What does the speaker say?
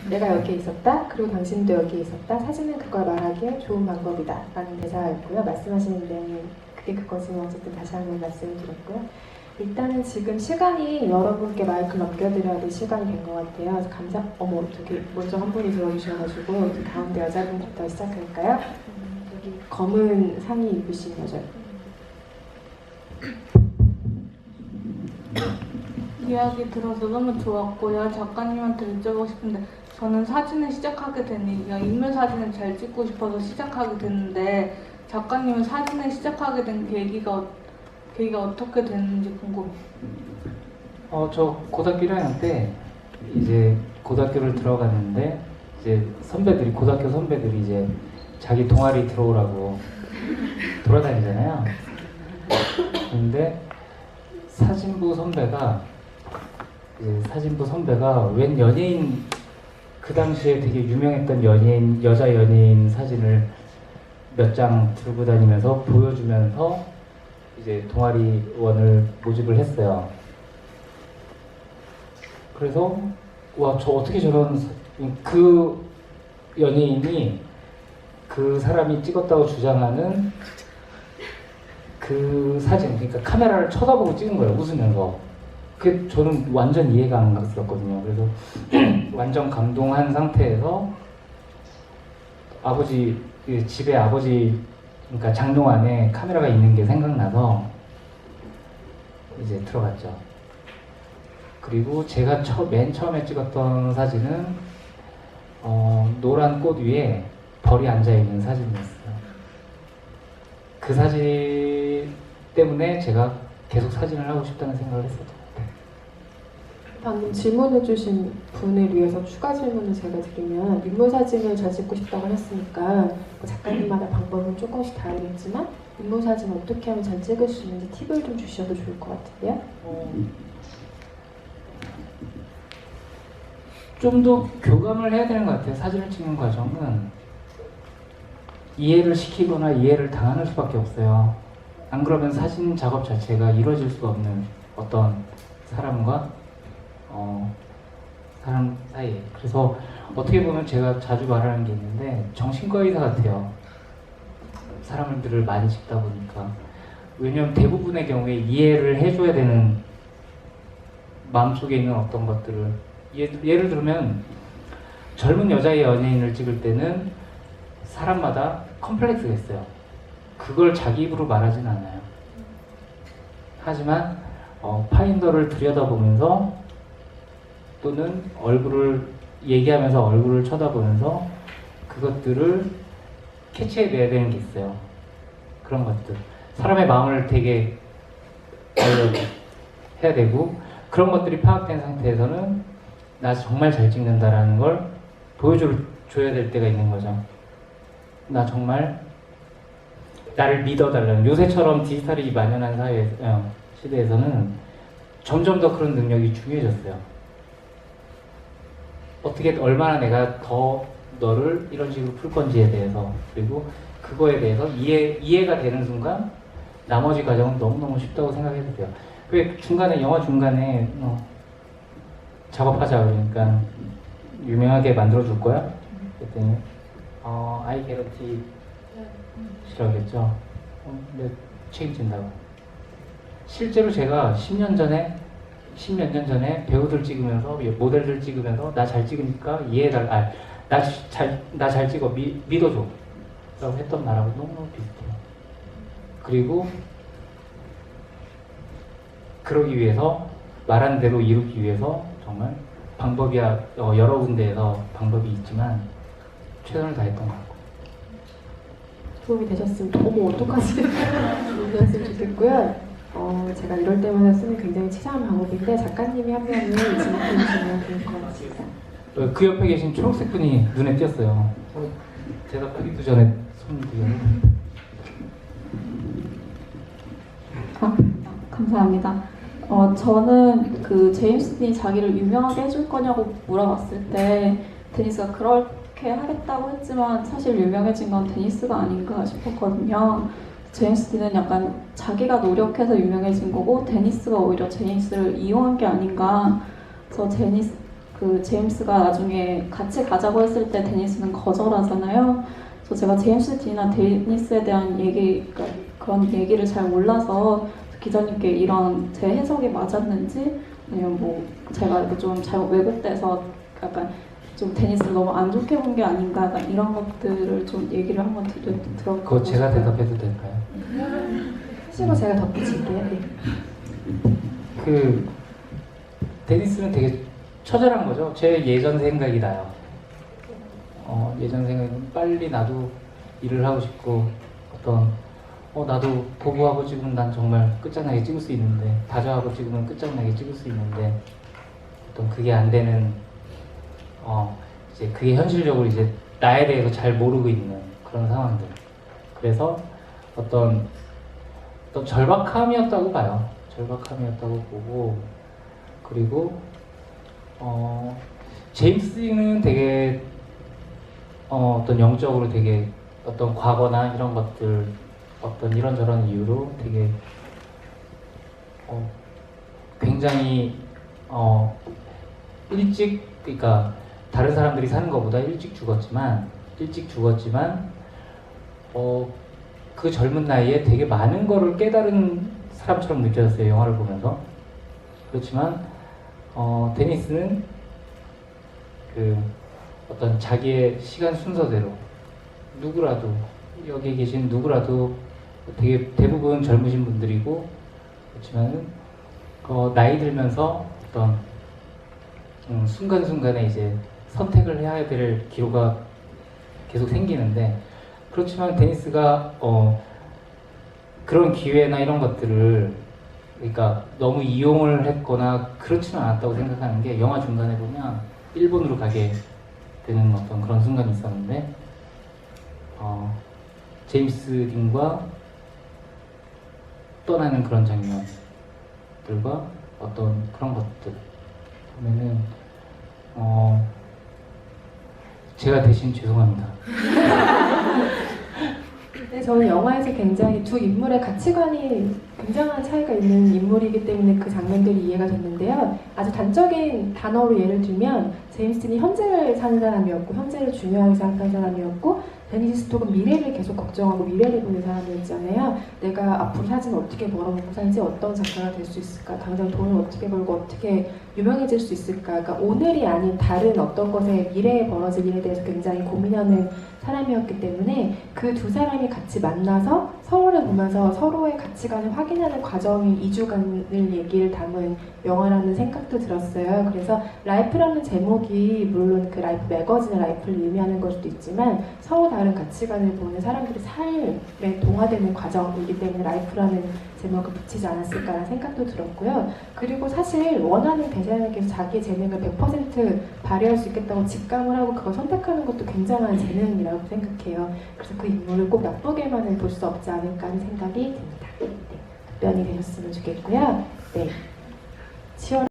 내가 여기에 있었다. 그리고 당신도 여기에 있었다. 사진은 그걸 말하기에 좋은 방법이다. 라는 대사였고요. 말씀하시는 내용은 그게 그것은 어쨌든 다시 한번 말씀을 드렸고요. 일단은 지금 시간이 여러분께 마이크를 넘겨드려야 될 시간이 된 것 같아요. 그래서 어머, 저기 먼저 한 분이 들어주셔가지고 그 가운데 여자분부터 시작할까요? 여기 검은 상의 입으신 여자. 이야기 들어서 너무 좋았고요. 작가님한테 여쭤보고 싶은데 저는 사진을 시작하게 된 이유가 인물 사진을 잘 찍고 싶어서 시작하게 됐는데 작가님은 사진을 시작하게 된 계기가 어떻게 됐는지 궁금해요. 저 고등학교 1학년 때 이제 고등학교를 들어갔는데 이제 고등학교 선배들이 이제 자기 동아리 들어오라고 돌아다니잖아요. 근데 사진부 선배가 웬 연예인, 그 당시에 되게 유명했던 여자 연예인 사진을 몇 장 들고 다니면서 보여주면서 이제 동아리원을 모집을 했어요. 그래서 와, 저 어떻게 그 연예인이 그 사람이 찍었다고 주장하는 그 사진, 그러니까 카메라를 쳐다보고 찍은 거예요, 웃으면서. 그 저는 완전 이해가 안 갔었거든요. 그래서 완전 감동한 상태에서 집에 아버지, 그러니까 장롱 안에 카메라가 있는 게 생각나서 이제 들어갔죠. 그리고 제가 맨 처음에 찍었던 사진은 노란 꽃 위에 벌이 앉아있는 사진이었어요. 그 사진 때문에 제가 계속 사진을 하고 싶다는 생각을 했었던 것 같아요. 방금 질문해주신 분을 위해서 추가 질문을 제가 드리면, 인물 사진을 잘 찍고 싶다고 했으니까 작가님마다 방법은 조금씩 다르겠지만 인물 사진 어떻게 하면 잘 찍을 수 있는지 팁을 좀 주셔도 좋을 것 같은데요? 좀 더 교감을 해야 되는 것 같아요. 사진을 찍는 과정은 이해를 시키거나 이해를 당하는 수밖에 없어요. 안 그러면 사진 작업 자체가 이루어질 수가 없는 어떤 사람과 사람 사이에. 그래서 어떻게 보면 제가 자주 말하는 게 있는데 정신과 의사 같아요. 사람들을 많이 찍다 보니까. 왜냐면 대부분의 경우에 이해를 해줘야 되는, 마음속에 있는 어떤 것들을 예를 들면 젊은 여자의 연예인을 찍을 때는 사람마다 컴플렉스가 있어요. 그걸 자기 입으로 말하진 않아요. 하지만 파인더를 들여다보면서 또는 얼굴을 얘기하면서 얼굴을 쳐다보면서 그것들을 캐치해내야 되는 게 있어요. 그런 것들. 사람의 마음을 되게 해야 되고, 그런 것들이 파악된 상태에서는 나 정말 잘 찍는다라는 걸 보여줘야 될 때가 있는 거죠. 나 정말 나를 믿어달라는, 요새처럼 디지털이 만연한 시대에서는 점점 더 그런 능력이 중요해졌어요. 얼마나 내가 더 너를 이런 식으로 풀 건지에 대해서, 그리고 그거에 대해서 이해가 되는 순간 나머지 과정은 너무너무 쉽다고 생각해도 돼요. 왜 영화 중간에 작업하자 그러니까 유명하게 만들어줄 거야? 그랬더니 I guarantee 싫어하겠죠. 근데 책임진다고. 실제로 제가 10몇 년 전에 배우들 찍으면서, 모델들 찍으면서 나 잘 찍으니까 이해해달라, 나 잘 찍어, 믿어줘 라고 했던 말하고 너무너무 비슷해요. 그리고 그러기 위해서, 말한 대로 이루기 위해서 정말 여러 군데에서 방법이 있지만 최선을 다했던 것 같고. 도움이 되셨습니다. 어머, 어떡하지? 말씀 주셨고요. 제가 이럴 때마다 쓰는 굉장히 치사한 방법인데 작가님이 한 명은 지목해 주시면 좋을 것 같습니다. 그 옆에 계신 초록색 분이 눈에 띄었어요. 대답하기도 전에 손을 들고. 감사합니다. 저는 그 제임스 딘이 자기를 유명하게 해줄 거냐고 물어봤을 때 데니스가 그렇게 하겠다고 했지만 사실 유명해진 건 데니스가 아닌가 싶었거든요. 제임스 딘은 약간 자기가 노력해서 유명해진 거고 데니스가 오히려 제임스를 이용한 게 아닌가. 그래서 그 제임스가 나중에 같이 가자고 했을 때 데니스는 거절하잖아요. 그래서 제가 제임스 딘이나 데니스에 대한 얘기, 그러니까 그런 얘기를 잘 몰라서 기자님께 이런 제 해석이 맞았는지 아니면 뭐 제가 이렇게 좀 잘못 왜곡돼서 약간 좀 데니스를 너무 안 좋게 본 게 아닌가 약간 이런 것들을 좀 얘기를 한번 들어보고 그거 제가 싶어요. 대답해도 될까요? 하시고 제가 덧붙일게요. 네. 그 데니스는 되게 처절한 거죠. 제 예전 생각이 나요. 예전 생각은 빨리 나도 일을 하고 싶고 나도 도구하고 찍으면 난 정말 끝장나게 찍을 수 있는데 다저하고 찍으면 끝장나게 찍을 수 있는데 그게 안 되는 이제 그게 현실적으로 이제 나에 대해서 잘 모르고 있는 그런 상황들. 그래서 어떤 절박함이었다고 봐요. 절박함이었다고 보고 그리고 제임스는 되게 어떤 영적으로 되게 어떤 과거나 이런 것들 어떤 이런저런 이유로 되게 굉장히 일찍 그러니까 다른 사람들이 사는 것보다 일찍 죽었지만 그 젊은 나이에 되게 많은 거를 깨달은 사람처럼 느껴졌어요. 영화를 보면서. 그렇지만 데니스는 그 어떤 자기의 시간 순서대로 누구라도 여기 계신 누구라도 되게 대부분 젊으신 분들이고 그렇지만은 나이 들면서 어떤 순간순간에 이제 선택을 해야 될 기로가 계속 생기는데 그렇지만 데니스가 그런 기회나 이런 것들을 그러니까 너무 이용을 했거나 그렇지는 않았다고 생각하는 게 영화 중간에 보면 일본으로 가게 되는 어떤 그런 순간이 있었는데 제임스 딘과 떠나는 그런 장면들과 어떤 그런 것들 보면은 제가 대신 죄송합니다. 네, 저는 영화에서 굉장히 두 인물의 가치관이 굉장한 차이가 있는 인물이기 때문에 그 장면들이 이해가 됐는데요. 아주 단적인 단어로 예를 들면 제임스 딘이 현재를 사는 사람이었고 현재를 중요하게 생각하는 사람이었고 데니스 스톡은 미래를 계속 걱정하고 미래를 보는 사람이었잖아요. 내가 앞으로 사진을 어떻게 벌어먹고 살지, 어떤 작가가 될 수 있을까, 당장 돈을 어떻게 벌고 어떻게 유명해질 수 있을까. 그러니까 오늘이 아닌 다른 어떤 것에 미래에 벌어질 일에 대해서 굉장히 고민하는 사람이었기 때문에 그 두 사람이 같이 만나서 서로를 보면서 서로의 가치관을 확인하는 과정인 2주간을 얘기를 담은 영화라는 생각도 들었어요. 그래서 라이프라는 제목이 물론 그 라이프 매거진의 라이프를 의미하는 걸 수도 있지만 서로 다른 가치관을 보는 사람들의 삶에 동화되는 과정이기 때문에 라이프라는 제목을 붙이지 않았을까라는 생각도 들었고요. 그리고 사실 원하는 대상에게서 자기의 재능을 100% 발휘할 수 있겠다고 직감을 하고 그걸 선택하는 것도 굉장한 재능이라고 생각해요. 그래서 그 인물을 꼭 나쁘게만은 볼 수 없지 않을까 하는 생각이 듭니다. 네, 답변이 되셨으면 좋겠고요. 네.